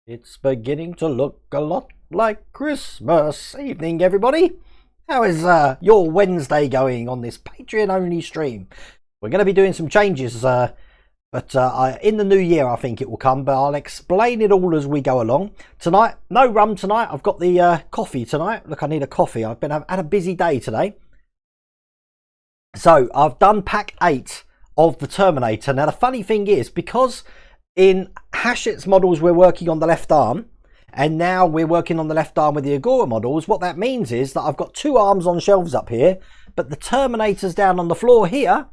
It's beginning to look a lot like Christmas. Evening, everybody. How is your Wednesday going on this Patreon-only stream? We're going to be doing some changes, but in the new year, I think it will come, but I'll explain it all as we go along. Tonight, no rum tonight. I've got the coffee tonight. Look, I need a coffee. I've had a busy day today. So, I've done pack 8 of the Terminator. Now, the funny thing is, because in Hachette's models we're working on the left arm, and now we're working on the left arm with the Agora models, what that means is that I've got two arms on shelves up here, but the Terminators down on the floor here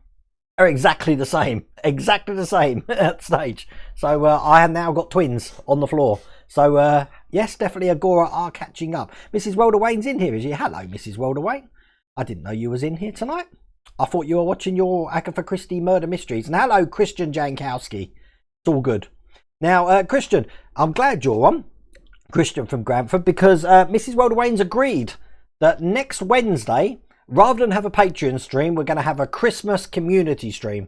are exactly the same at stage. So I have now got twins on the floor. So yes, definitely Agora are catching up. Mrs. Welder Wayne's in here, is she? Hello, Mrs. Welder Wayne. I didn't know you was in here tonight. I thought you were watching your Agatha Christie murder mysteries. And hello, Christian Jankowski. It's all good. Now, Christian, I'm glad you're on. Christian from Granford, because Mrs. Welder Wayne's agreed that next Wednesday, rather than have a Patreon stream, we're going to have a Christmas community stream.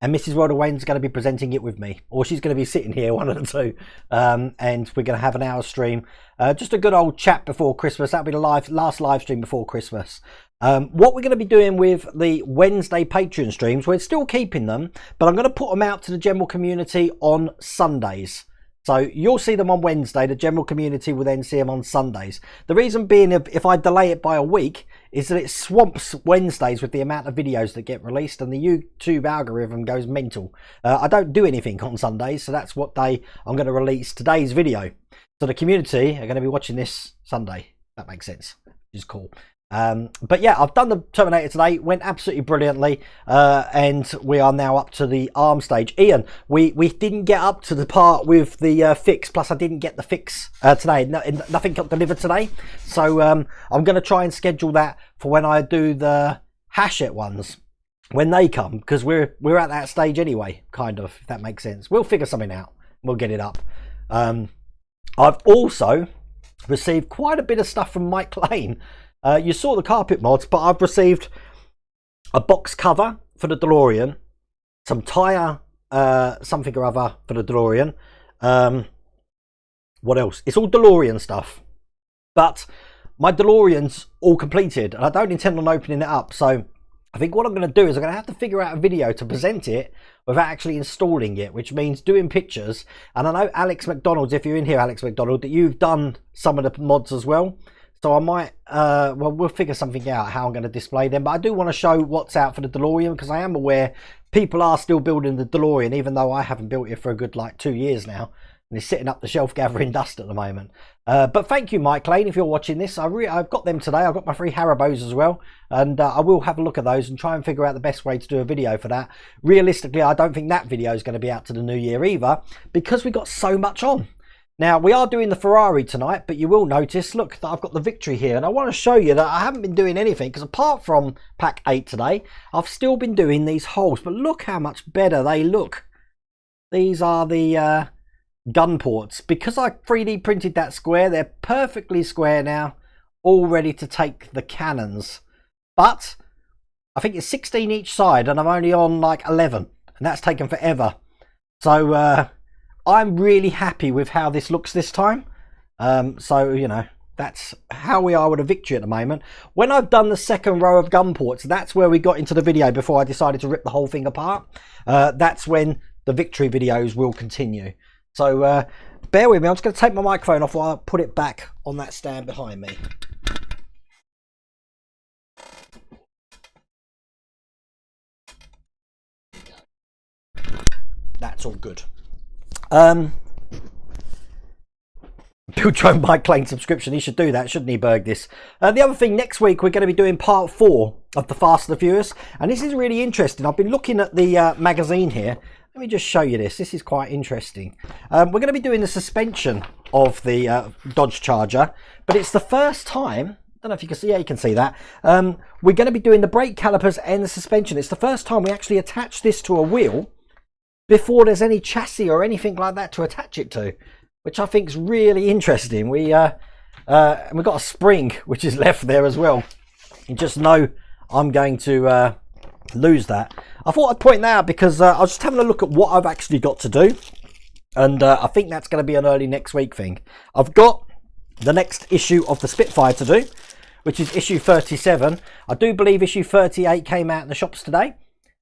And Mrs. Welder Wayne's going to be presenting it with me. Or she's going to be sitting here, one of the two. And we're going to have an hour stream. Just a good old chat before Christmas. That'll be the last live stream before Christmas. What we're going to be doing with the Wednesday Patreon streams, we're still keeping them, but I'm going to put them out to the general community on Sundays. So you'll see them on Wednesday. The general community will then see them on Sundays. The reason being, if I delay it by a week, is that it swamps Wednesdays with the amount of videos that get released, and the YouTube algorithm goes mental. I don't do anything on Sundays, so that's what day I'm going to release today's video. So the community are going to be watching this Sunday. That makes sense, which is cool. But yeah, I've done the Terminator today, went absolutely brilliantly, and we are now up to the arm stage. Ian, we didn't get up to the part with the fix, plus I didn't get the fix today. Nothing got delivered today, so I'm going to try and schedule that for when I do the Hachette ones, when they come, because we're at that stage anyway, kind of, if that makes sense. We'll figure something out, we'll get it up. I've also received quite a bit of stuff from Mike Lane. You saw the carpet mods, but I've received a box cover for the DeLorean, some tyre something or other for the DeLorean. What else? It's all DeLorean stuff, but my DeLorean's all completed and I don't intend on opening it up. So I think what I'm going to do is I'm going to have to figure out a video to present it without actually installing it, which means doing pictures. And I know Alex McDonald's, if you're in here, Alex McDonald, that you've done some of the mods as well. So I might, well, we'll figure something out how I'm going to display them. But I do want to show what's out for the DeLorean, because I am aware people are still building the DeLorean, even though I haven't built it for a good, like, 2 years now. And it's sitting up the shelf gathering dust at the moment. But thank you, Mike Lane, if you're watching this. I've got them today. I've got my 3 Haribos as well. And I will have a look at those and try and figure out the best way to do a video for that. Realistically, I don't think that video is going to be out to the new year either, because we've got so much on. Now, we are doing the Ferrari tonight, but you will notice, look, that I've got the Victory here. And I want to show you that I haven't been doing anything, because apart from pack 8 today, I've still been doing these holes. But look how much better they look. These are the gun ports. Because I 3D printed that square, they're perfectly square now, all ready to take the cannons. But I think it's 16 each side, and I'm only on like 11. And that's taken forever. So I'm really happy with how this looks this time. So, you know, that's how we are with a Victory at the moment. When I've done the second row of gun ports, that's where we got into the video before I decided to rip the whole thing apart. That's when the Victory videos will continue. So bear with me. I'm just going to take my microphone off while I put it back on that stand behind me. That's all good. Bill Drone Mike Lane subscription. He should do that, shouldn't he, Bergdis? The other thing, next week we're going to be doing part 4 of the Fast and the Furious, and this is really interesting. I've been looking at the magazine here. Let me just show you this. This is quite interesting. We're going to be doing the suspension of the Dodge Charger, but it's the first time. I don't know if you can see. Yeah, you can see that. We're going to be doing the brake calipers and the suspension. It's the first time we actually attach this to a wheel before there's any chassis or anything like that to attach it to, which I think is really interesting. We've got a spring which is left there as well. You just know I'm going to lose that. I thought I'd point that out because I was just having a look at what I've actually got to do. And I think that's going to be an early next week thing. I've got the next issue of the Spitfire to do, which is issue 37. I do believe issue 38 came out in the shops today.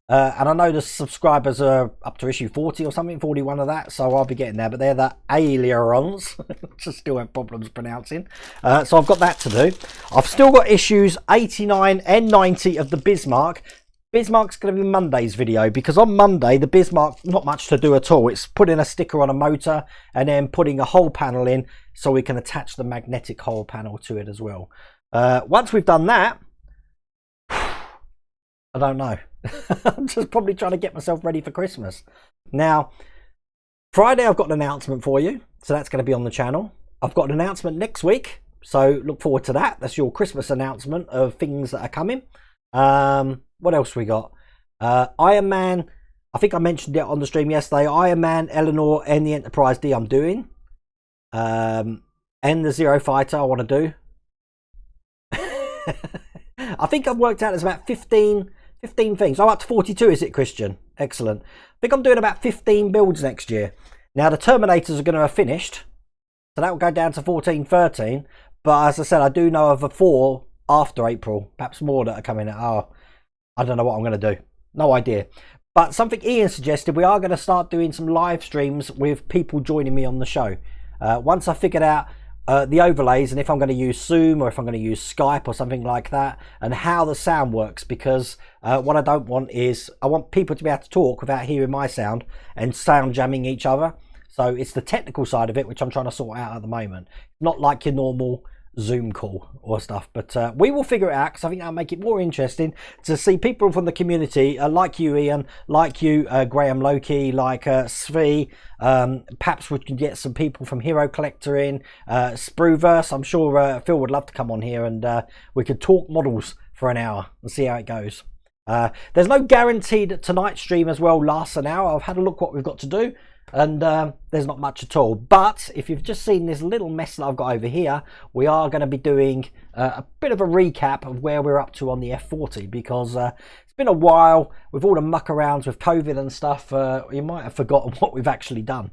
And I know the subscribers are up to issue 40 or something, 41 of that, so I'll be getting there. But they're the ailerons, which I still have problems pronouncing. So I've got that to do. I've still got issues 89 and 90 of the Bismarck. Bismarck's going to be Monday's video, because on Monday, the Bismarck, not much to do at all. It's putting a sticker on a motor and then putting a hull panel in so we can attach the magnetic hull panel to it as well. Once we've done that, I don't know. I'm just probably trying to get myself ready for Christmas. Now, Friday I've got an announcement for you, so that's going to be on the channel. I've got an announcement next week, so look forward to that. That's your Christmas announcement of things that are coming. What else we got? Iron Man, I think I mentioned it on the stream yesterday. Iron Man, Eleanor, and the Enterprise D I'm doing. And the Zero Fighter I want to do. I think I've worked out there's about 15 things. I'm up to 42, is it, Christian? Excellent. I think I'm doing about 15 builds next year. Now, the Terminators are going to have finished, so that will go down to 14, 13. But as I said, I do know of a 4 after April, perhaps more that are coming out. Oh, I don't know what I'm going to do. No idea. But something Ian suggested, we are going to start doing some live streams with people joining me on the show. Once I figured out the overlays and if I'm going to use Zoom or if I'm going to use Skype or something like that, and how the sound works, because what I don't want is I want people to be able to talk without hearing my sound and sound jamming each other. So it's the technical side of it which I'm trying to sort out at the moment, not like your normal Zoom call or stuff, but we will figure it out, because I think that'll make it more interesting to see people from the community, like you, Ian, like you, Graham Loki, like Svi. Perhaps we can get some people from Hero Collector in, Spruverse. I'm sure Phil would love to come on here, and we could talk models for an hour and see how it goes. There's no guarantee that tonight's stream as well lasts an hour. I've had a look what we've got to do, and there's not much at all. But if you've just seen this little mess that I've got over here, we are going to be doing a bit of a recap of where we're up to on the F40, because it's been a while with all the muck arounds with COVID and stuff. You might have forgotten what we've actually done.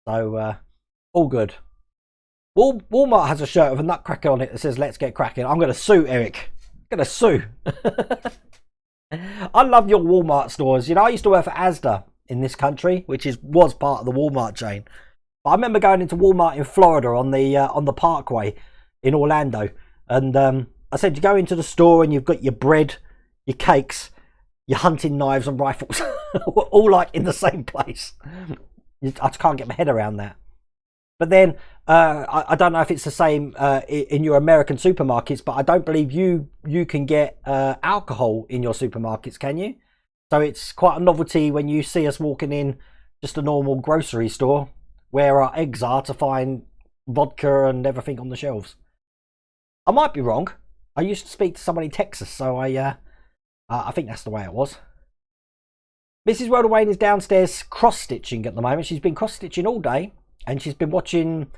So all good. Walmart has a shirt with a nutcracker on it that says "Let's get cracking." I'm going to sue Eric. I'm going to sue. I love your Walmart stores. You know, I used to work for Asda in this country, which was part of the Walmart chain. But I remember going into Walmart in Florida on the Parkway in Orlando, and I said, you go into the store and you've got your bread, your cakes, your hunting knives and rifles, all like in the same place. I just can't get my head around that. But then I don't know if it's the same in your American supermarkets, but I don't believe you can get alcohol in your supermarkets, can you? So it's quite a novelty when you see us walking in just a normal grocery store where our eggs are to find vodka and everything on the shelves. I might be wrong. I used to speak to someone in Texas, so I think that's the way it was. Mrs. Rhoda Wayne is downstairs cross-stitching at the moment. She's been cross-stitching all day, and she's been watching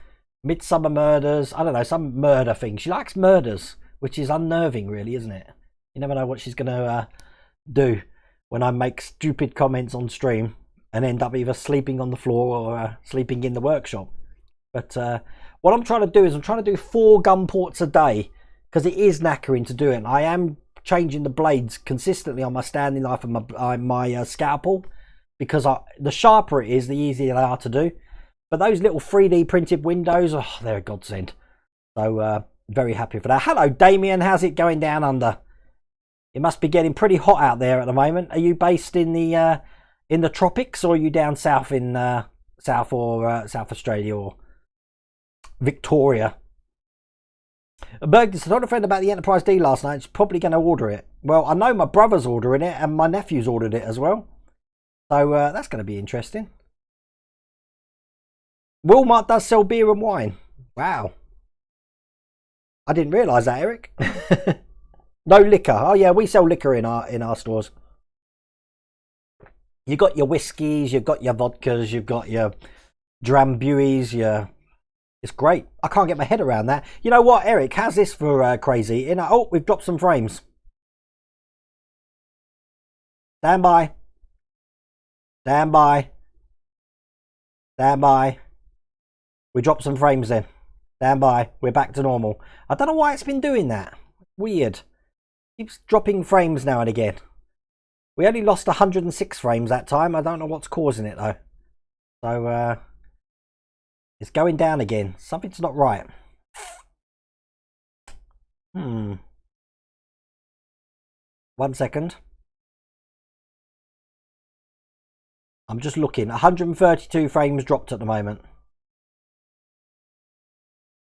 Midsummer Murders. I don't know, some murder thing. She likes murders, which is unnerving, really, isn't it? You never know what she's going to do when I make stupid comments on stream and end up either sleeping on the floor or sleeping in the workshop. But what I'm trying to do is I'm trying to do 4 gun ports a day, because it is knackering to do it. And I am changing the blades consistently on my standing knife and my scalpel, because the sharper it is, the easier they are to do. But those little 3D printed windows, oh, they're a godsend. So very happy for that. Hello, Damien. How's it going down under? It must be getting pretty hot out there at the moment. Are you based in the tropics, or are you down south in South Australia or Victoria? Berg told a friend about the Enterprise D last night. She's probably going to order it. Well, I know my brother's ordering it and my nephew's ordered it as well. So that's going to be interesting. Walmart does sell beer and wine. Wow. I didn't realise that, Eric. No liquor. Oh yeah, we sell liquor in our stores. You got your whiskies, you've got your vodkas, you've got your drambuies, it's great. I can't get my head around that. You know what, Eric? How's this for crazy? Oh, we've dropped some frames. Stand by. Stand by. Stand by. We dropped some frames then. Stand by. We're back to normal. I don't know why it's been doing that. Weird. Keeps dropping frames now and again. We only lost 106 frames that time. I don't know what's causing it though. So it's going down again. Something's not right. 1 second. I'm just looking. 132 frames dropped at the moment.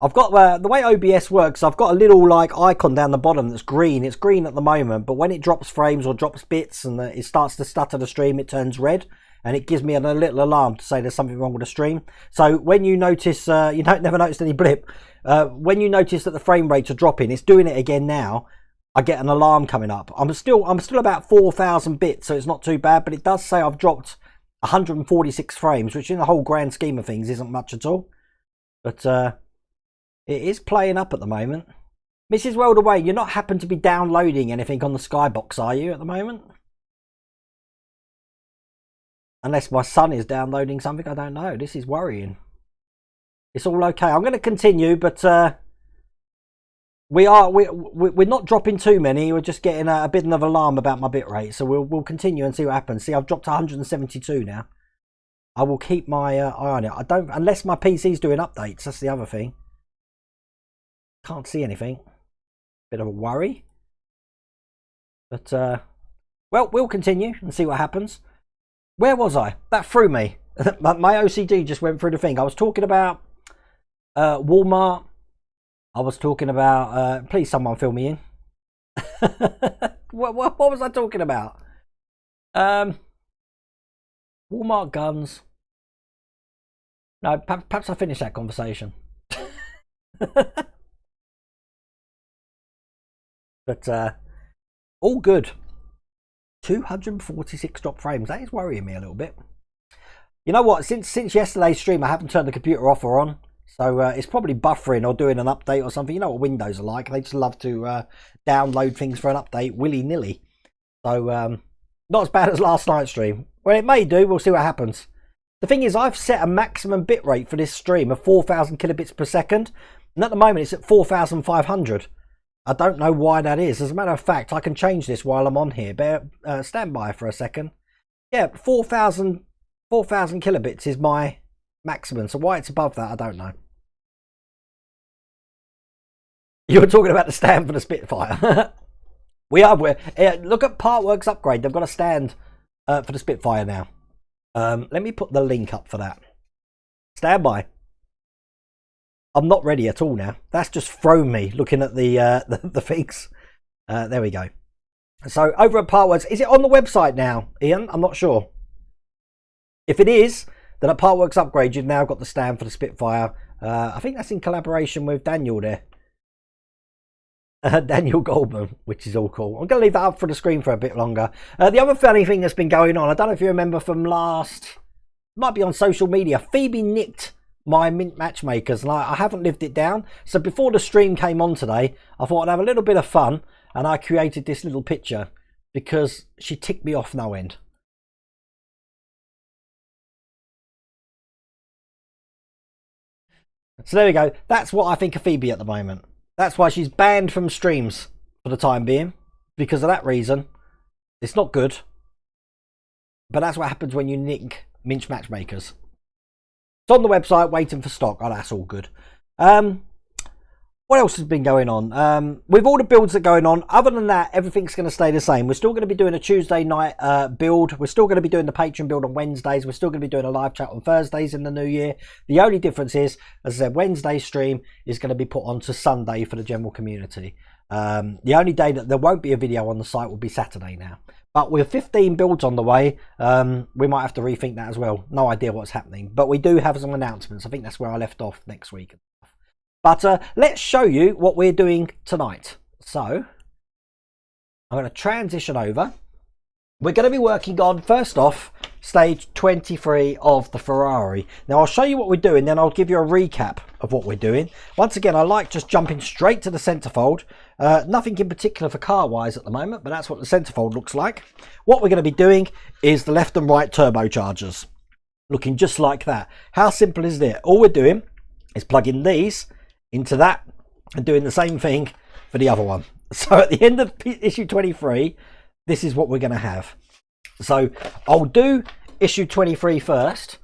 I've got the way OBS works. I've got a little like icon down the bottom that's green. It's green at the moment, but when it drops frames or drops bits and it starts to stutter the stream, it turns red, and it gives me a little alarm to say there's something wrong with the stream. So when you notice, you don't never noticed any blip. When you notice that the frame rates are dropping, it's doing it again now. I get an alarm coming up. I'm still about 4,000 bits, so it's not too bad. But it does say I've dropped 146 frames, which in the whole grand scheme of things isn't much at all. But it is playing up at the moment. Mrs. World Away, you're not happen to be downloading anything on the Skybox, are you, at the moment? Unless my son is downloading something, I don't know. This is worrying. It's all okay. I'm going to continue, but we're not dropping too many. We're just getting a bit of an alarm about my bit rate. So we'll continue and see what happens. See, I've dropped 172 now. I will keep my eye on it. I don't, unless my PC's doing updates. That's the other thing. Can't see anything. Bit of a worry. But well, we'll continue and see what happens. Where was I? That threw me. My OCD just went through the thing. I was talking about Walmart. I was talking about please someone fill me in. what was I talking about? Walmart guns. No, perhaps I finished that conversation. But all good. 246 drop frames. That is worrying me a little bit. You know what? Since yesterday's stream, I haven't turned the computer off or on. So it's probably buffering or doing an update or something. You know what Windows are like. They just love to download things for an update willy-nilly. So not as bad as last night's stream. Well, it may do. We'll see what happens. The thing is, I've set a maximum bit rate for this stream of 4,000 kilobits per second. And at the moment, it's at 4,500. I don't know why that is. As a matter of fact, I can change this while I'm on here. Stand by for a second. Yeah, 4,000 kilobits is my maximum. So why it's above that, I don't know. You were talking about the stand for the Spitfire. We are. Look at Partworks Upgrade. They've got a stand for the Spitfire now. Let me put the link up for that. Stand by. I'm not ready at all now. That's just thrown me looking at the things. There we go. So over at Partworks, is it on the website now, Ian? I'm not sure. If it is, then at Partworks Upgrade, you've now got the stand for the Spitfire. I think that's in collaboration with Daniel there. Daniel Goldman, which is all cool. I'm going to leave that up for the screen for a bit longer. The other funny thing that's been going on, I don't know if you remember from last, might be on social media, Phoebe nicked my mint matchmakers and I haven't lived it down. So before the stream came on today, I thought I'd have a little bit of fun and I created this little picture because she ticked me off no end. So there we go. That's what I think of Phoebe at the moment. That's why she's banned from streams for the time being, because of that reason. It's not good, but that's what happens when you nick Minch matchmakers. It's on the website waiting for stock. Oh, that's all good. What else has been going on? With all the builds that are going on, other than that, everything's going to stay the same. We're still going to be doing a Tuesday night build. We're still going to be doing the Patreon build on Wednesdays. We're still going to be doing a live chat on Thursdays in the new year. The only difference is, as I said, Wednesday's stream is going to be put onto Sunday for the general community. The only day that there won't be a video on the site will be Saturday now. But with 15 builds on the way, we might have to rethink that as well. No idea what's happening. But we do have some announcements. I think that's where I left off next week. But let's show you what we're doing tonight. So I'm going to transition over. We're going to be working on, first off, stage 23 of the Ferrari. Now I'll show you what we're doing, then I'll give you a recap of what we're doing. Once again, I like just jumping straight to the centerfold. Nothing in particular for car wise at the moment, but that's what the centerfold looks like. What we're going to be doing is the left and right turbochargers. looking just like that. How simple is it? All we're doing is plugging these into that and doing the same thing for the other one. So at the end of issue 23, this is what we're going to have. So I'll do issue 23 first,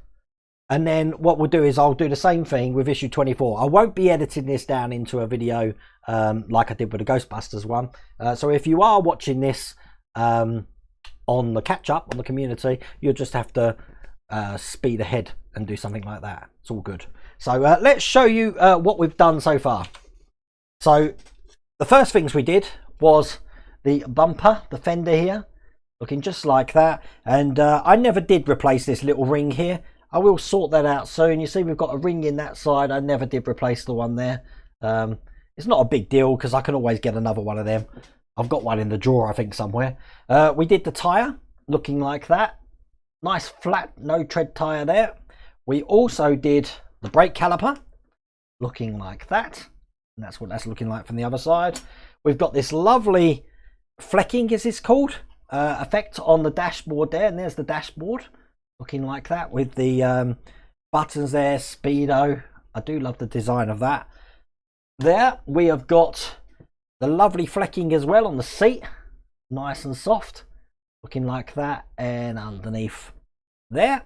and then what we'll do is I'll do the same thing with issue 24. I won't be editing this down into a video like I did with the Ghostbusters one. So if you are watching this on the catch up on the community, you'll just have to speed ahead and do something like that. It's all good. So let's show you what we've done so far. So the first things we did was the bumper, the fender here, looking just like that. And I never did replace this little ring here. I will sort that out soon. You see we've got a ring in that side. I never did replace the one there. It's not a big deal because I can always get another one of them. I've got one in the drawer, I think, somewhere. We did the tyre, looking like that. Nice flat, no tread tyre there. We also did the brake caliper, looking like that. And that's what that's looking like from the other side. We've got this lovely flecking, is this called? Effect on the dashboard there. And there's the dashboard, looking like that with the buttons there, speedo. I do love the design of that. There we have got the lovely flecking as well on the seat, nice and soft, looking like that. And underneath there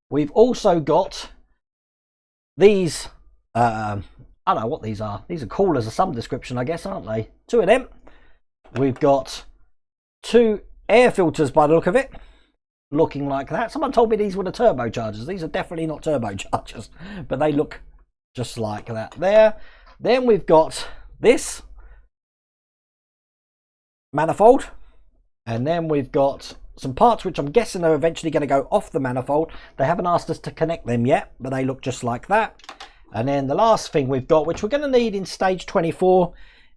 we've also got these I don't know what these are. These are coolers of some description, I guess, aren't they? Two of them. We've got two air filters by the look of it, looking like that. Someone told me these were the turbochargers. These are definitely not turbochargers, but they look just like that there. Then we've got this manifold, and then we've got some parts which I'm guessing are eventually going to go off the manifold. They haven't asked us to connect them yet, but they look just like that. And then the last thing we've got, which we're going to need in stage 24,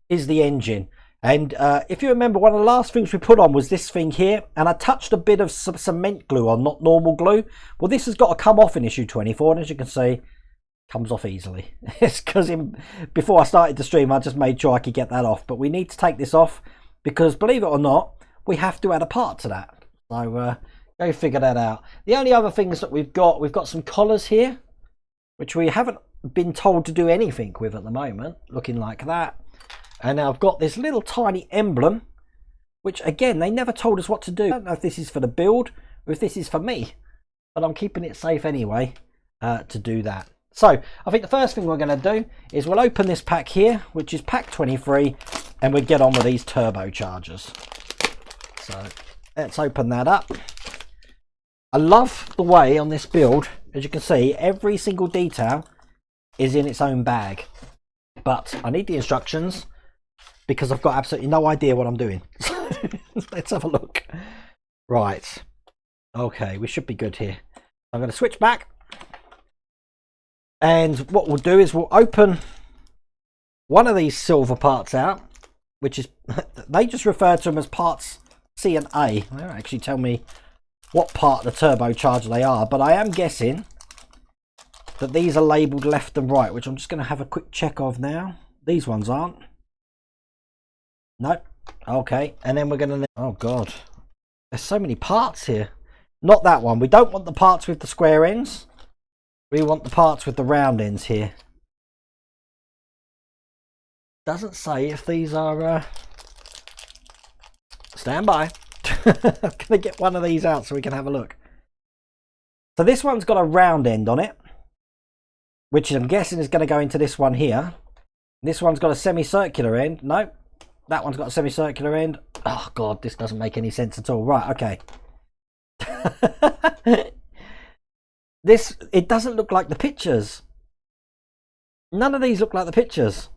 is the engine. And if you remember, one of the last things we put on was this thing here, and I touched a bit of some cement glue on, not normal glue. Well, this has got to come off in issue 24, and as you can see, comes off easily. It's because before I started the stream, I just made sure I could get that off. But we need to take this off because, believe it or not, we have to add a part to that. So go figure that out. The only other things that we've got some collars here, which we haven't been told to do anything with at the moment, looking like that. And I've got this little tiny emblem, which again, they never told us what to do. I don't know if this is for the build or if this is for me, but I'm keeping it safe anyway to do that. So I think the first thing we're going to do is we'll open this pack here, which is pack 23, and we'll get on with these turbochargers. So let's open that up. I love the way on this build, as you can see, every single detail is in its own bag. But I need the instructions because I've got absolutely no idea what I'm doing. Let's have a look. Right. Okay, we should be good here. I'm going to switch back. And what we'll do is we'll open one of these silver parts out, which is, they just refer to them as parts C and A. They don't actually tell me what part of the turbocharger they are, but I am guessing that these are labelled left and right, which I'm just going to have a quick check of now. These ones aren't. Nope. Okay, and then we're going to... Oh, God. There's so many parts here. Not that one. We don't want the parts with the square ends. We want the parts with the round ends here. Doesn't say if these are... Stand by. I'm going to get one of these out so we can have a look. So this one's got a round end on it, which I'm guessing is going to go into this one here. This one's got a semicircular end. Nope. That one's got a semicircular end. Oh, God, this doesn't make any sense at all. Right, okay. It doesn't look like the pictures. None of these look like the pictures.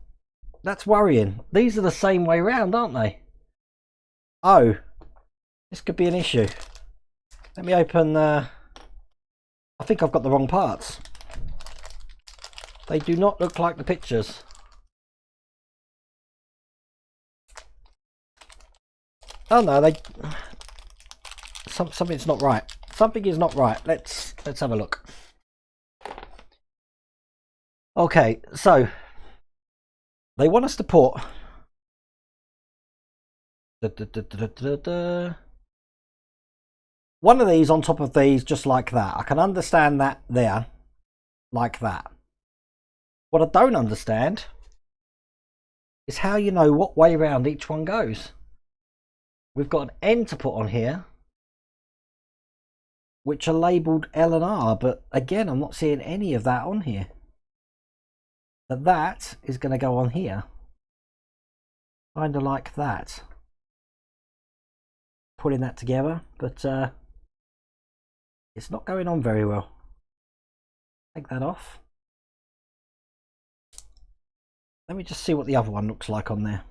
That's worrying. These are the same way round, aren't they? Oh, this could be an issue. Let me open... I think I've got the wrong parts. They do not look like the pictures. Oh no, something's not right. Something is not right. Let's have a look. Okay, so they want us to put one of these on top of these, just like that. I can understand that there, like that. What I don't understand is how you know what way round each one goes. We've got an N to put on here, which are labelled L and R, but again, I'm not seeing any of that on here. But that is going to go on here, kind of like that. Putting that together, but it's not going on very well. Take that off. Let me just see what the other one looks like on there.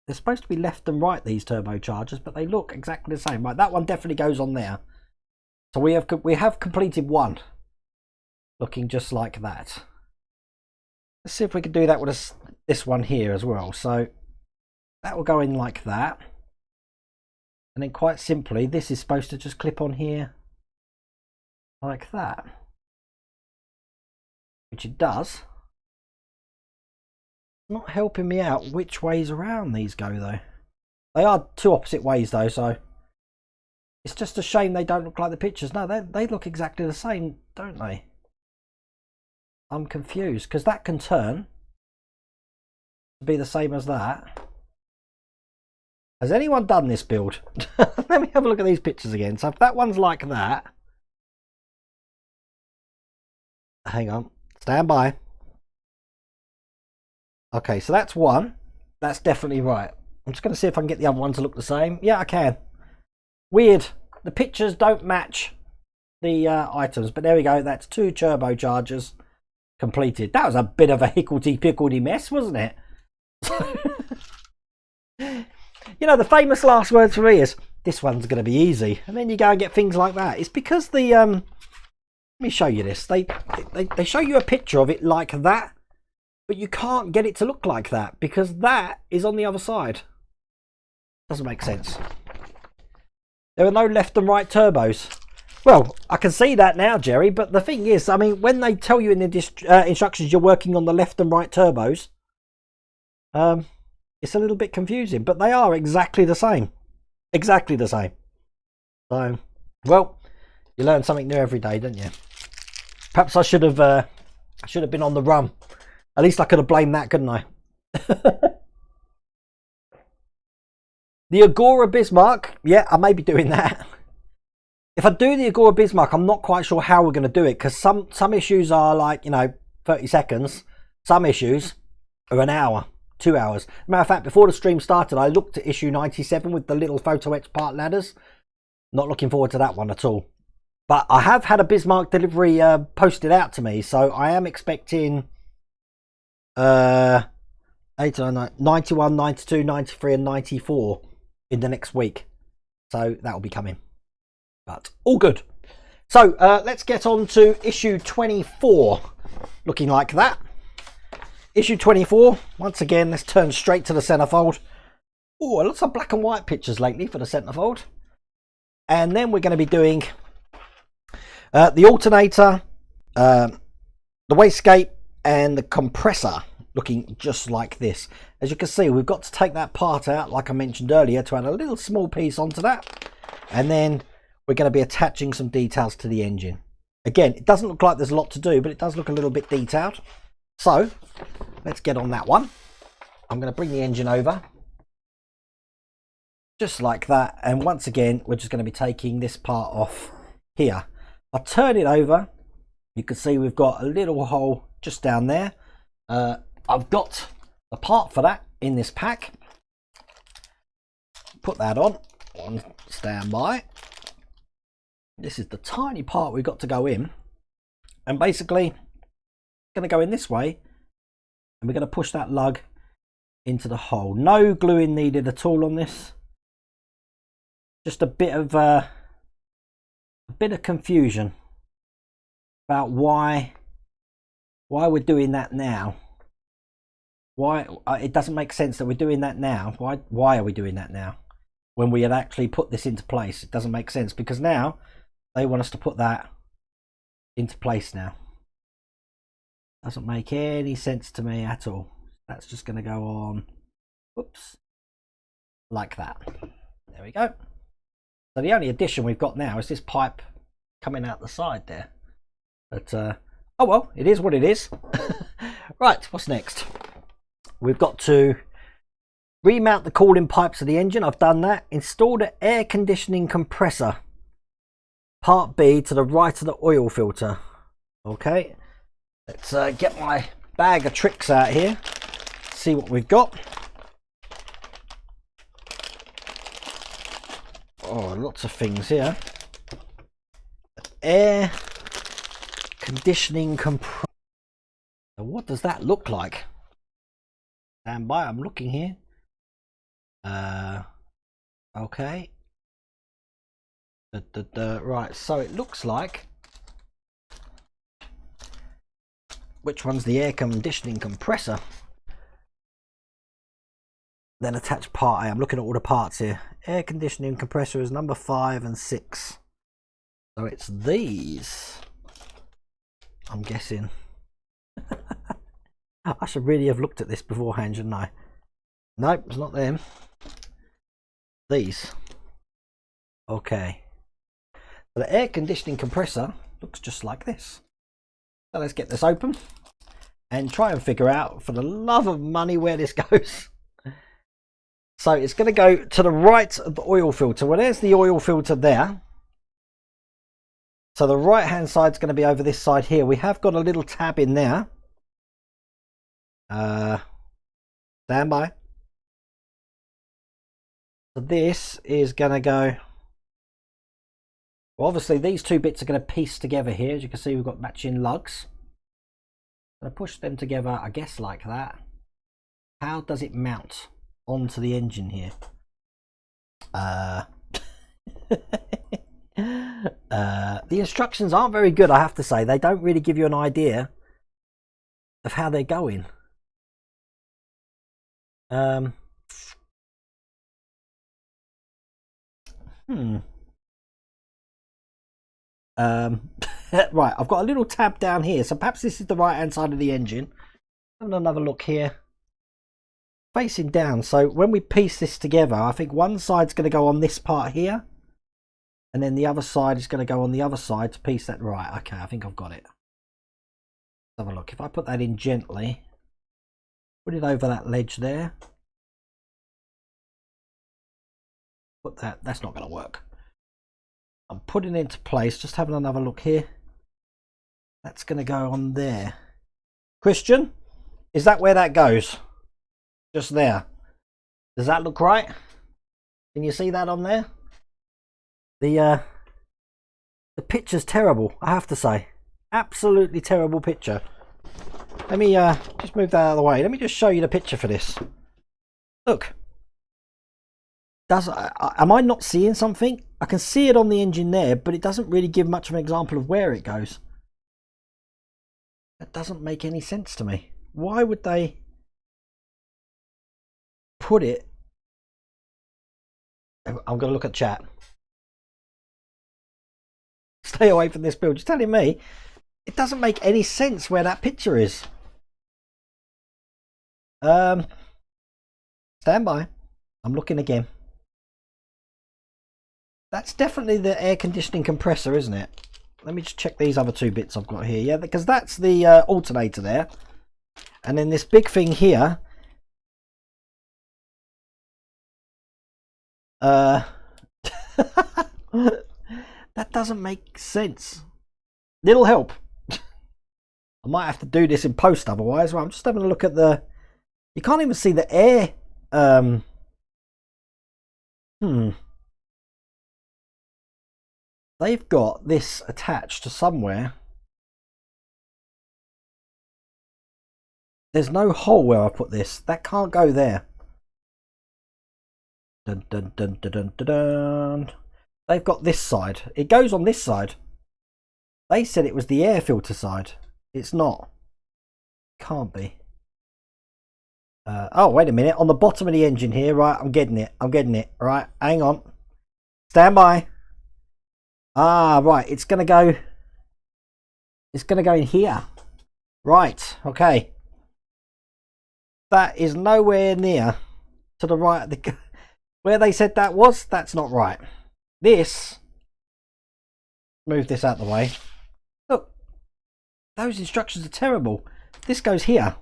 They're supposed to be left and right, these turbochargers, but they look exactly the same. Right, that one definitely goes on there. So we have completed one, looking just like that. Let's see if we can do that with this one here as well. So that will go in like that, and then quite simply, this is supposed to just clip on here like that, which it does. Not helping me out which ways around these go though. They are two opposite ways though, so it's just a shame they don't look like the pictures. No, they look exactly the same, don't they? I'm confused because that can turn to be the same as that. Has anyone done this build? Let me have a look at these pictures again. So if that one's like that, hang on, stand by. Okay, so that's one. That's definitely right. I'm just going to see if I can get the other one to look the same. Yeah, I can. Weird. The pictures don't match the items, but there we go. That's two turbochargers completed. That was a bit of a hickledy-pickledy mess, wasn't it? You know, the famous last words for me is, this one's going to be easy. And then you go and get things like that. It's because the... let me show you this. They show you a picture of it like that, but you can't get it to look like that because that is on the other side. Doesn't make sense. There are no left and right turbos. Well, I can see that now, Jerry, but the thing is, I mean, when they tell you in the instructions you're working on the left and right turbos, it's a little bit confusing, but they are exactly the same. Exactly the same. So, well, you learn something new every day, don't you? Perhaps I should have been on the run. At least I could have blamed that, couldn't I? The Agora Bismarck, yeah, I may be doing that. If I do the Agora Bismarck, I'm not quite sure how we're going to do it because some issues are like, you know, 30 seconds. Some issues are an hour, 2 hours. Matter of fact, before the stream started, I looked at issue 97 with the little photo etch part ladders. Not looking forward to that one at all. But I have had a Bismarck delivery posted out to me, so I am expecting 91, 92, 93 and 94 in the next week. So that will be coming. But all good. So let's get on to issue 24. Looking like that. Issue 24. Once again, let's turn straight to the centerfold. Oh, lots of black and white pictures lately for the centerfold. And then we're going to be doing the alternator, the wastegate, and the compressor, looking just like this. As you can see, we've got to take that part out, like I mentioned earlier, to add a little small piece onto that. And then we're going to be attaching some details to the engine. Again, it doesn't look like there's a lot to do, but it does look a little bit detailed. So let's get on that one. I'm going to bring the engine over. Just like that. And once again, we're just going to be taking this part off here. I'll turn it over. You can see we've got a little hole just down there. I've got the part for that in this pack. Put that on standby. This is the tiny part we've got to go in. And basically, it's going to go in this way. And we're going to push that lug into the hole. No gluing needed at all on this. Just a bit of confusion about why we're doing that now. Why it doesn't make sense that we're doing that now. Why are we doing that now when we had actually put this into place? It doesn't make sense because now they want us to put that into place now. Doesn't make any sense to me at all. That's just going to go on, whoops, like that. There we go. So the only addition we've got now is this pipe coming out the side there. But oh well, it is what it is. Right, what's next? We've got to remount the cooling pipes of the engine. I've done that. Install the air conditioning compressor, part B, to the right of the oil filter. Okay, let's get my bag of tricks out here, see what we've got. Oh, lots of things here. Air conditioning compressor. What does that look like? Stand by, I'm looking here. Okay. Right, so it looks like, which one's the air conditioning compressor? Then attach part A. I'm looking at all the parts here. Air conditioning compressor is number 5 and 6. So it's these, I'm guessing. I should really have looked at this beforehand, shouldn't I? Nope, it's not them. These. Okay. So the air conditioning compressor looks just like this. So let's get this open and try and figure out, for the love of money, where this goes. So it's going to go to the right of the oil filter. Well, there's the oil filter there. So the right hand side is going to be over this side here. We have got a little tab in there. Stand by. So this is going to go, well, obviously these two bits are going to piece together here. As you can see, we've got matching lugs. I'm going to push them together, I guess, like that. How does it mount onto the engine here? The instructions aren't very good, I have to say. They don't really give you an idea of how they're going. Right, I've got a little tab down here, so perhaps this is the right hand side of the engine. Having another look here, facing down. So when we piece this together, I think one side's going to go on this part here, and then the other side is going to go on the other side to piece that. Right, okay, I think I've got it. Let's have a look. If I put that in gently, put it over that ledge there, put that, that's not going to work. I'm putting it into place, just having another look here. That's going to go on there. Christian, is that where that goes? Just there. Does that look right? Can you see that on there? The picture's terrible, I have to say. Absolutely terrible picture. Let me just move that out of the way. Let me just show you the picture for this. Look. Am I not seeing something? I can see it on the engine there, but it doesn't really give much of an example of where it goes. That doesn't make any sense to me. Why would they put it? I'm going to look at chat. Stay away from this build. You're telling me it doesn't make any sense where that picture is. Stand by. I'm looking again. That's definitely the air conditioning compressor, isn't it? Let me just check these other two bits I've got here. Yeah, because that's the alternator there. And then this big thing here. That doesn't make sense. Little help. I might have to do this in post otherwise. Well, I'm just having a look at the... You can't even see the air... They've got this attached to somewhere. There's no hole where I put this. That can't go there. Dun, dun, dun, dun, dun, dun, dun. They've got this side. It goes on this side. They said it was the air filter side. It's not. Can't be. Oh, wait a minute. On the bottom of the engine here. Right, I'm getting it. I'm getting it. Right, hang on. Stand by. Ah, right. It's going to go. It's going to go in here. Right. Okay. That is nowhere near to the right of the... Where they said that was, that's not right. this, move this out of the way. Look, those instructions are terrible. This goes here.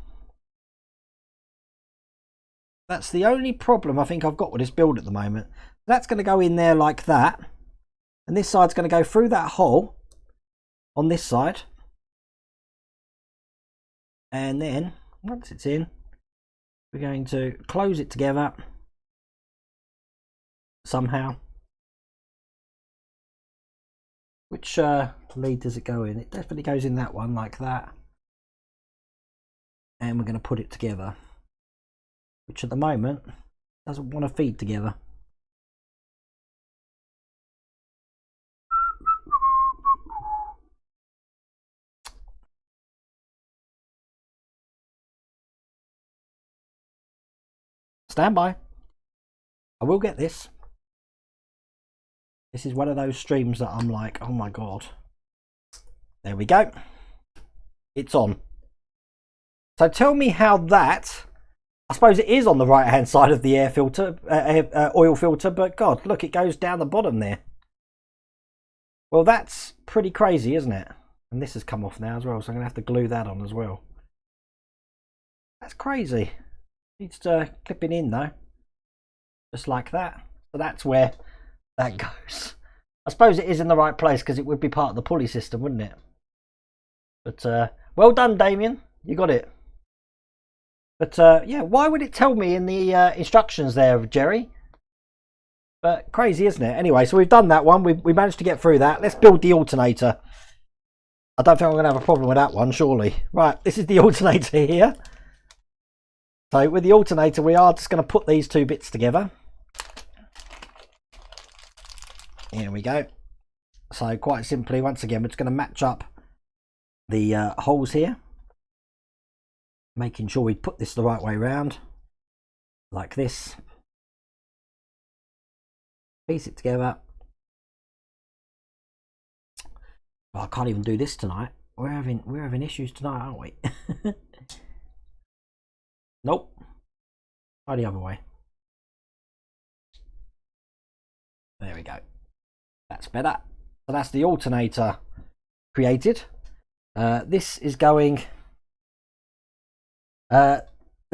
That's the only problem I think I've got with this build at the moment. That's going to go in there like that. And this side's going to go through that hole on this side. And then, once it's in, we're going to close it together somehow. Which lead does it go in? It definitely goes in that one like that. And we're going to put it together. Which at the moment doesn't want to feed together. Stand by. I will get this. This is one of those streams that I'm like, oh my god. There we go. It's on. So tell me how that, I suppose it is on the right hand side of the air filter, oil filter, but god, look, it goes down the bottom there. Well, that's pretty crazy, isn't it? And this has come off now as well, so I'm going to have to glue that on as well. That's crazy. Needs to clip it in though. Just like that. So that's where that goes. I suppose it is in the right place because it would be part of the pulley system, wouldn't it? But well done, Damien. You got it. But yeah, why would it tell me in the instructions there, Jerry? But crazy, isn't it? Anyway, so we've done that one. We managed to get through that. Let's build the alternator. I don't think I'm going to have a problem with that one, surely. Right, this is the alternator here. So with the alternator, we are just going to put these two bits together. Here we go. So quite simply, once again, we're just going to match up the holes here. Making sure we put this the right way around. Like this. Piece it together. Well, I can't even do this tonight. We're having issues tonight, aren't we? Nope. Try the other way. There we go. That's better. So that's the alternator created. This is going. The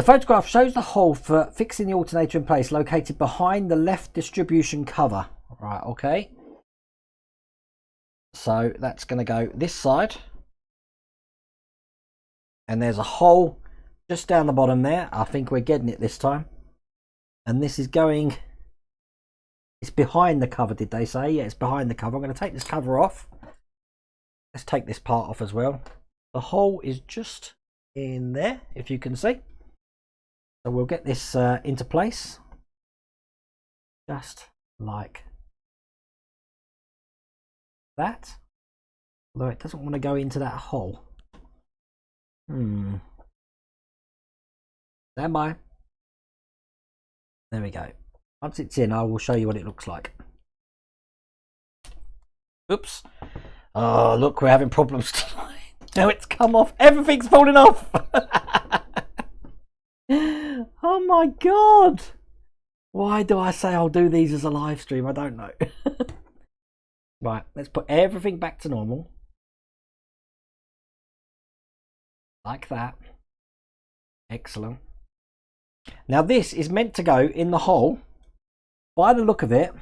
photograph shows the hole for fixing the alternator in place, located behind the left distribution cover. Right. Okay. So that's going to go this side, and there's a hole just down the bottom there. I think we're getting it this time. And this is going, it's behind the cover, did they say? Yeah, it's behind the cover. I'm going to take this cover off. Let's take this part off as well. The hole is just in there, if you can see. So we'll get this into place. Just like that. Although it doesn't want to go into that hole. Stand by. There we go. Once it's in, I will show you what it looks like. Oops. Oh, look, we're having problems tonight. Now it's come off. Everything's falling off. Oh my god. Why do I say I'll do these as a live stream? I don't know. Right, let's put everything back to normal. Like that. Excellent. Now this is meant to go in the hole. By the look of it,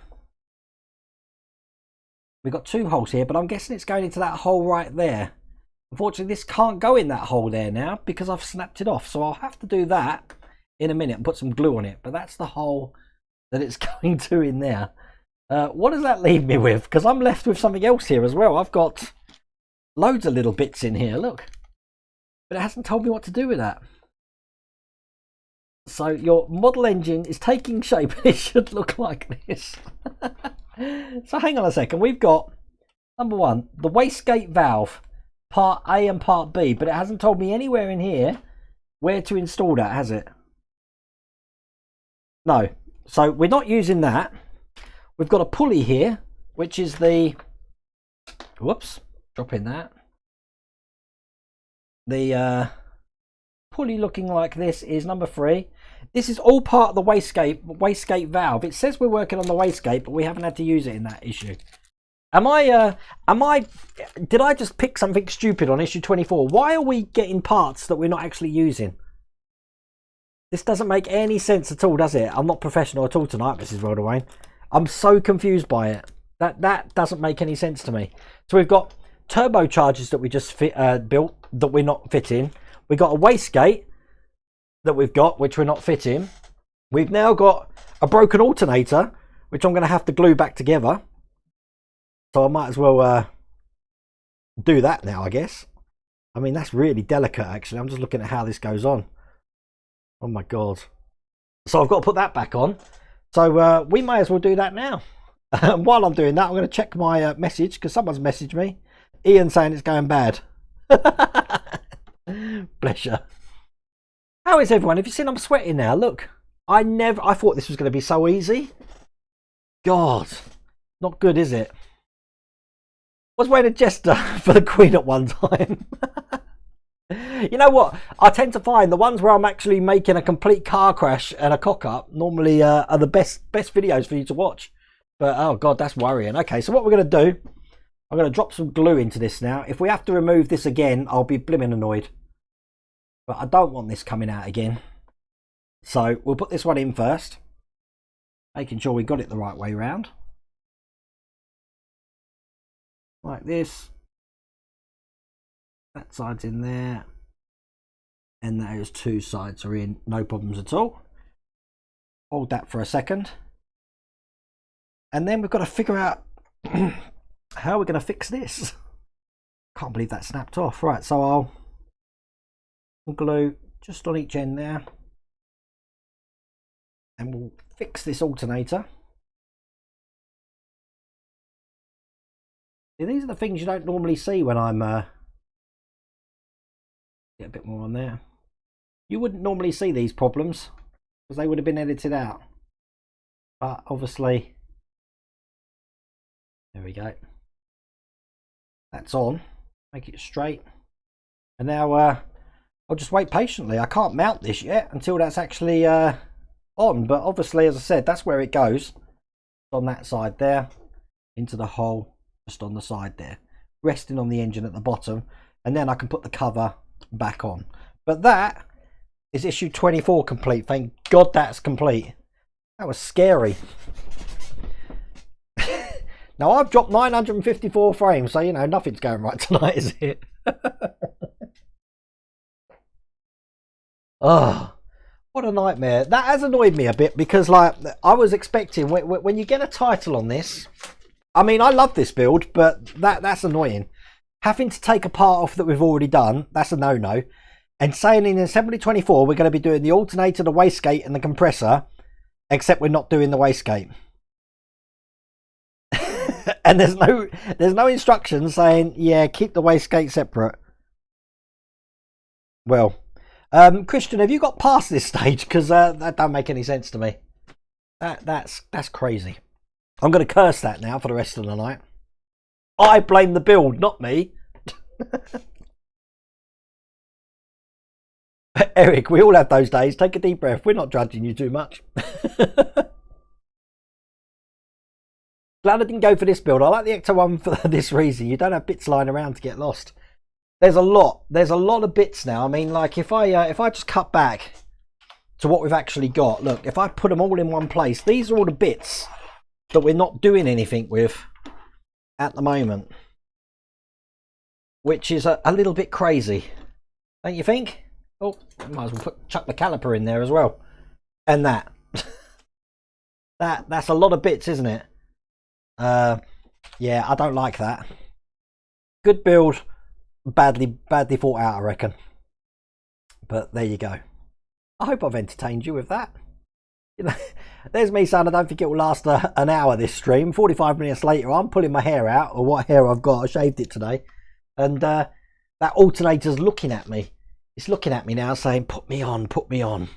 we've got two holes here, but I'm guessing it's going into that hole right there. Unfortunately, this can't go in that hole there now because I've snapped it off. So I'll have to do that in a minute and put some glue on it. But that's the hole that it's going to in there. What does that leave me with? Because I'm left with something else here as well. I've got loads of little bits in here, look. But it hasn't told me what to do with that. So your model engine is taking shape. It should look like this. So hang on a second. We've got, number one, the wastegate valve, part A and part B. But it hasn't told me anywhere in here where to install that, has it? No. So we're not using that. We've got a pulley here, which is the, whoops, drop in that. The pulley looking like this is number 3. This is all part of the wastegate valve. It says we're working on the wastegate, but we haven't had to use it in that issue. Did I just pick something stupid on issue 24? Why are we getting parts that we're not actually using? This doesn't make any sense at all, does it? I'm not professional at all tonight, Mrs. Rodawayne. I'm so confused by it. That doesn't make any sense to me. So we've got turbochargers that we just built that we're not fitting. We've got a wastegate that we've got, which we're not fitting. We've now got a broken alternator, which I'm going to have to glue back together. So I might as well do that now, I guess. I mean, that's really delicate, actually. I'm just looking at how this goes on. Oh, my God. So I've got to put that back on. So we may as well do that now. While I'm doing that, I'm going to check my message, because someone's messaged me. Ian saying it's going bad. Bless you. How is everyone? Have you seen I'm sweating now? Look. I thought this was going to be so easy. God. Not good, is it? I was wearing a jester for the Queen at one time. You know what? I tend to find the ones where I'm actually making a complete car crash and a cock up normally are the best videos for you to watch. But oh God, that's worrying. Okay, so what we're going to do, I'm going to drop some glue into this now. If we have to remove this again, I'll be blimmin' annoyed. But I don't want this coming out again. So we'll put this one in first, making sure we got it the right way round. Like this. That side's in there. And those 2 sides are in, no problems at all. Hold that for a second. And then we've got to figure out how we're going to fix this. Can't believe that snapped off. Right, so I'll glue just on each end there. And we'll fix this alternator. See, these are the things you don't normally see when I'm get a bit more on there. You wouldn't normally see these problems because they would have been edited out. But obviously, there we go. That's on. Make it straight. And now I'll just wait patiently. I can't mount this yet until that's actually on. But obviously, as I said, that's where it goes. On that side there, into the hole just on the side there, resting on the engine at the bottom. And then I can put the cover back on. But that is issue 24 complete. Thank God that's complete. That was scary. Now I've dropped 954 frames, so you know nothing's going right tonight, is it? Oh, what a nightmare. That has annoyed me a bit because like I was expecting when you get a title on this, I mean I love this build, but that's annoying. Having to take a part off that we've already done, that's a no-no. And saying in assembly 24 we're going to be doing the alternator, the wastegate and the compressor, except we're not doing the wastegate. And there's no instructions saying, yeah, keep the wastegate separate. Well, Christian, have you got past this stage? Because that don't make any sense to me. That's crazy. I'm going to curse that now for the rest of the night. I blame the build, not me. Eric, we all have those days. Take a deep breath. We're not judging you too much. Glad I didn't go for this build. I like the Ecto one for this reason. You don't have bits lying around to get lost. There's a lot of bits now. I mean, like if I just cut back to what we've actually got. Look, if I put them all in one place, these are all the bits that we're not doing anything with at the moment, which is a little bit crazy, don't you think? Oh, I might as well chuck the caliper in there as well, and that that's a lot of bits, isn't it? Yeah, I don't like that. Good build, badly thought out, I reckon. But there you go. I hope I've entertained you with that. You know, there's me saying I don't think it will last an hour, this stream. 45 minutes later, I'm pulling my hair out, or what hair I've got. I shaved it today. And that alternator's looking at me. It's looking at me now saying, put me on, put me on.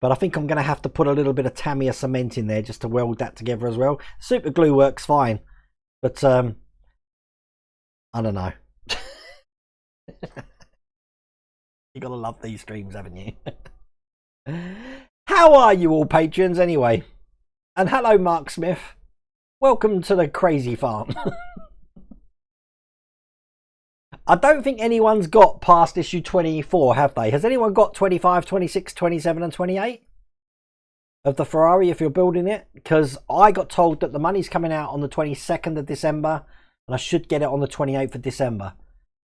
But I think I'm going to have to put a little bit of Tamiya cement in there just to weld that together as well. Super glue works fine. But, I don't know. You gotta love these streams, haven't you? How are you all patrons anyway? And hello, Mark Smith. Welcome to the crazy farm. I don't think anyone's got past issue 24, have they? Has anyone got 25, 26, 27 and 28 of the Ferrari if you're building it? Because I got told that the money's coming out on the 22nd of December and I should get it on the 28th of December.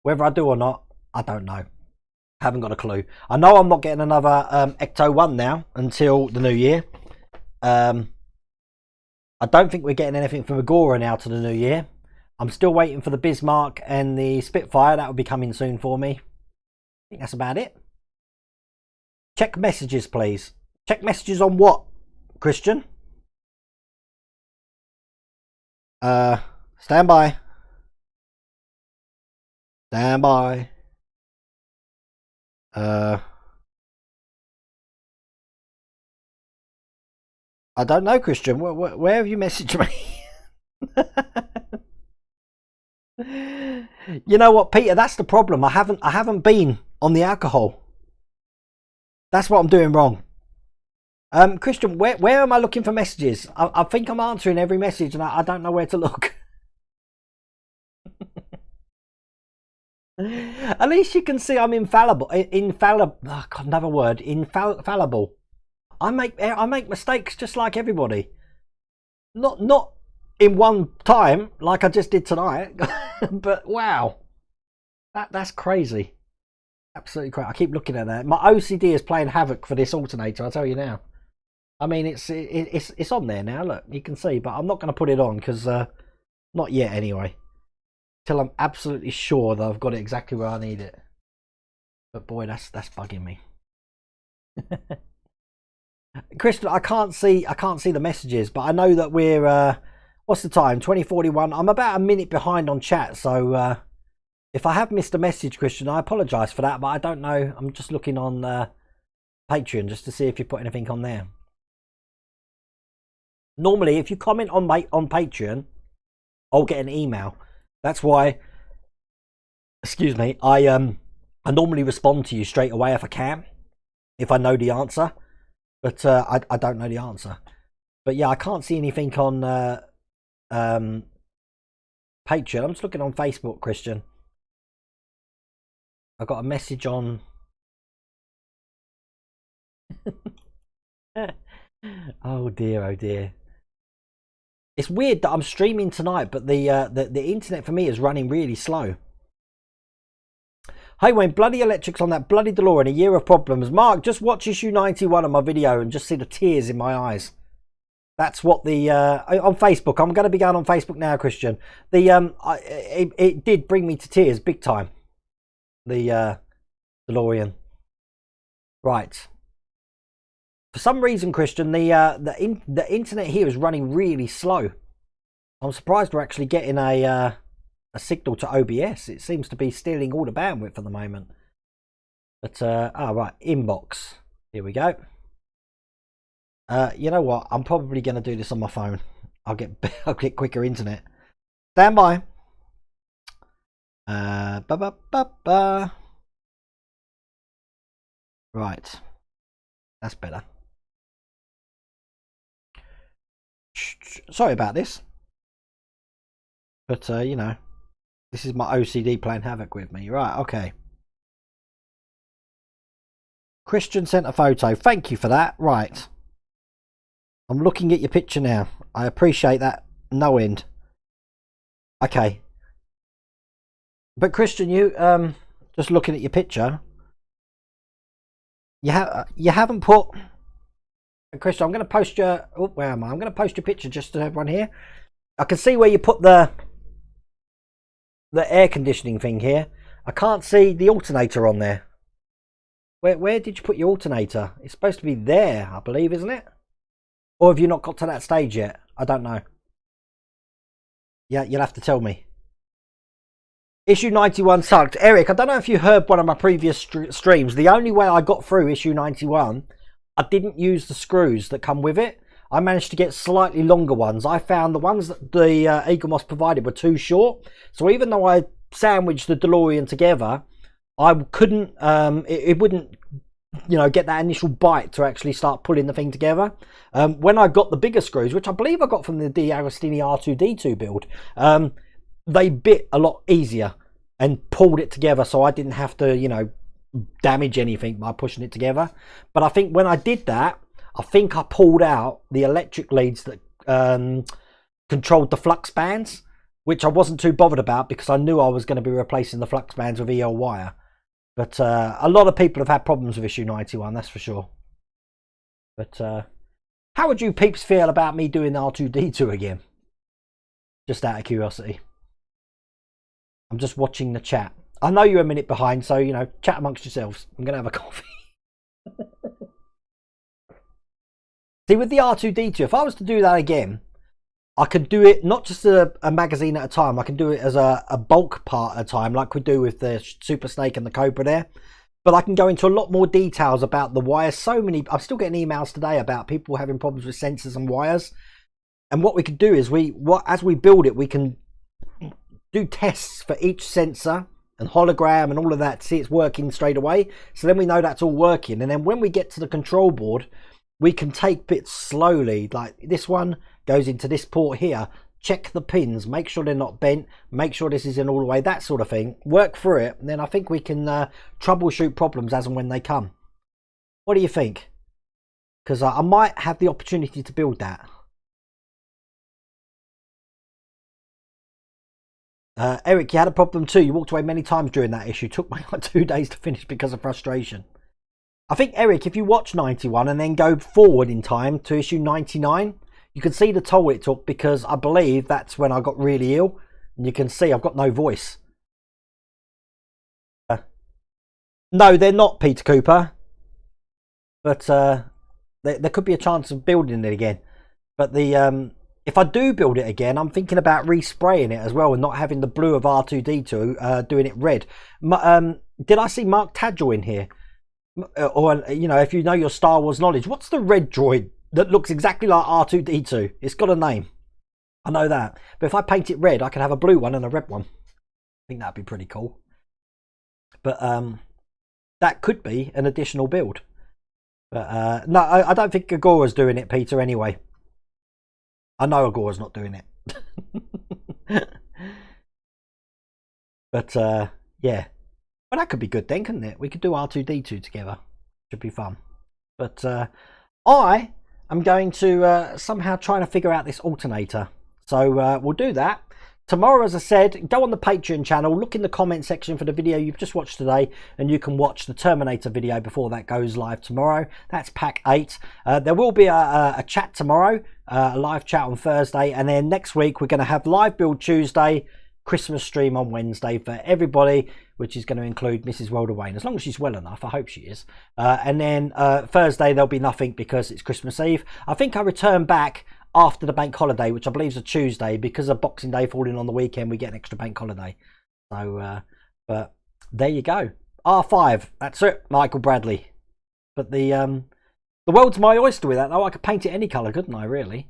Whether I do or not, I don't know. Haven't got a clue. I know I'm not getting another Ecto 1 now until the new year. I don't think we're getting anything from Agora now to the new year. I'm still waiting for the Bismarck and the Spitfire. That will be coming soon for me. I think that's about it. Check messages, please. Check messages on what, Christian? Stand by. Stand by. I don't know, Christian. Where have you messaged me? You know what, Peter? That's the problem. I haven't been on the alcohol. That's what I'm doing wrong. Christian, where am I looking for messages? I think I'm answering every message, and I don't know where to look. At least you can see I'm infallible. Infallible. Oh, God, another word. Infallible. I make mistakes just like everybody. Not in one time like I just did tonight. But wow, that's crazy. Absolutely crazy. I keep looking at that. My OCD is playing havoc for this alternator. I'll tell you now. I mean, it's on there now. Look, you can see, but I'm not going to put it on because not yet anyway. Till I'm absolutely sure that I've got it exactly where I need it. But boy, that's bugging me. Christian, I can't see the messages, but I know that we're what's the time? 20:41. I'm about a minute behind on chat, so if I have missed a message, Christian, I apologise for that, but I don't know. I'm just looking on Patreon just to see if you put anything on there. Normally, if you comment on Patreon, I'll get an email. That's why, excuse me, I normally respond to you straight away if I can, if I know the answer. But I don't know the answer. But yeah, I can't see anything on Patreon. I'm just looking on Facebook, Christian. I got a message on. Oh dear, oh dear. It's weird that I'm streaming tonight, but the internet for me is running really slow. Hey Wayne, bloody electrics on that bloody DeLorean, a year of problems. Mark, just watch issue 91 of my video and just see the tears in my eyes. That's what the on Facebook. I'm going to be going on Facebook now, Christian. The it did bring me to tears big time. The DeLorean. Right. For some reason, Christian, the internet here is running really slow. I'm surprised we're actually getting a signal to OBS. It seems to be stealing all the bandwidth at the moment. But right, inbox. Here we go. You know what? I'm probably going to do this on my phone. I'll get quicker internet. Stand by. Right, that's better. Sorry about this, but you know, this is my OCD playing havoc with me. Right, okay. Christian sent a photo. Thank you for that. Right, I'm looking at your picture now. I appreciate that no end. Okay, but Christian, you just looking at your picture, you haven't put. Christian, I'm going to post your. Oh, where am I? I'm going to post your picture just to everyone here. I can see where you put the air conditioning thing here. I can't see the alternator on there. Where did you put your alternator? It's supposed to be there, I believe, isn't it? Or have you not got to that stage yet? I don't know. Yeah, you'll have to tell me. Issue 91 sucked. Eric, I don't know if you heard one of my previous streams. The only way I got through issue 91, I didn't use the screws that come with it. I managed to get slightly longer ones. I found the ones that the Eagle Moss provided were too short. So even though I sandwiched the DeLorean together, I couldn't, it wouldn't, get that initial bite to actually start pulling the thing together. When I got the bigger screws, which I believe I got from the D'Agostini R2D2 build, they bit a lot easier and pulled it together, so I didn't have to, damage anything by pushing it together. But I think when I did that, I think I pulled out the electric leads that controlled the flux bands, which I wasn't too bothered about because I knew I was going to be replacing the flux bands with EL wire. But a lot of people have had problems with issue 91, that's for sure. But how would you peeps feel about me doing R2D2 again? Just out of curiosity. I'm just watching the chat. I know you're a minute behind, so, chat amongst yourselves. I'm going to have a coffee. See, with the R2D2, if I was to do that again, I could do it not just a magazine at a time. I can do it as a bulk part at a time, like we do with the Super Snake and the Cobra there. But I can go into a lot more details about the wires. I'm still getting emails today about people having problems with sensors and wires. And what we could do is as we build it, we can do tests for each sensor and hologram and all of that to see it's working straight away. So then we know that's all working. And then when we get to the control board, we can take bits slowly. Like this one goes into this port here. Check the pins, make sure they're not bent, make sure this is in all the way, that sort of thing. Work through it, and then I think we can troubleshoot problems as and when they come. What do you think? Because I might have the opportunity to build that. Eric, you had a problem too. You walked away many times during that issue. Took me like 2 days to finish because of frustration. I think, Eric, if you watch 91 and then go forward in time to issue 99, you can see the toll it took, because I believe that's when I got really ill. And you can see I've got no voice. No, they're not, Peter Cooper. But there could be a chance of building it again. But if I do build it again, I'm thinking about respraying it as well and not having the blue of R2D2 doing it red. Did I see Mark Tadgel in here? Or, if you know your Star Wars knowledge, what's the red droid that looks exactly like R2D2? It's got a name. I know that. But if I paint it red, I could have a blue one and a red one. I think that'd be pretty cool. But that could be an additional build. But no, I don't think Agora's doing it, Peter, anyway. I know Agora's not doing it. But yeah. Well, that could be good then, couldn't it? We could do R2D2 together. Should be fun. But I am going to somehow try to figure out this alternator. So we'll do that. Tomorrow, as I said, go on the Patreon channel, look in the comment section for the video you've just watched today, and you can watch the Terminator video before that goes live tomorrow. That's pack 8. There will be a chat tomorrow, a live chat on Thursday, and then next week we're going to have live build Tuesday, Christmas stream on Wednesday for everybody, which is going to include Mrs. Wilder Wayne, as long as she's well enough. I hope she is. And then Thursday there'll be nothing because it's Christmas Eve. I think I return back after the bank holiday, which I believe is a Tuesday, because of Boxing Day falling on the weekend. We get an extra bank holiday. So but there you go. R5, that's it, Michael Bradley. But the world's my oyster with that, though. I could paint it any colour, couldn't I, really?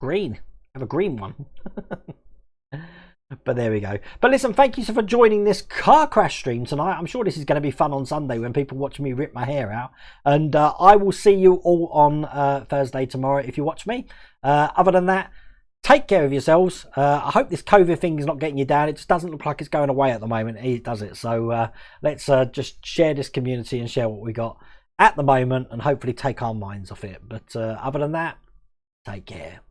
Green. Have a green one. But there we go. But listen, thank you for joining this car crash stream tonight. I'm sure this is going to be fun on Sunday when people watch me rip my hair out. And I will see you all on Thursday tomorrow if you watch me. Other than that, take care of yourselves. I hope this COVID thing is not getting you down. It just doesn't look like it's going away at the moment, does it? So let's just share this community and share what we got at the moment and hopefully take our minds off it. But other than that, take care.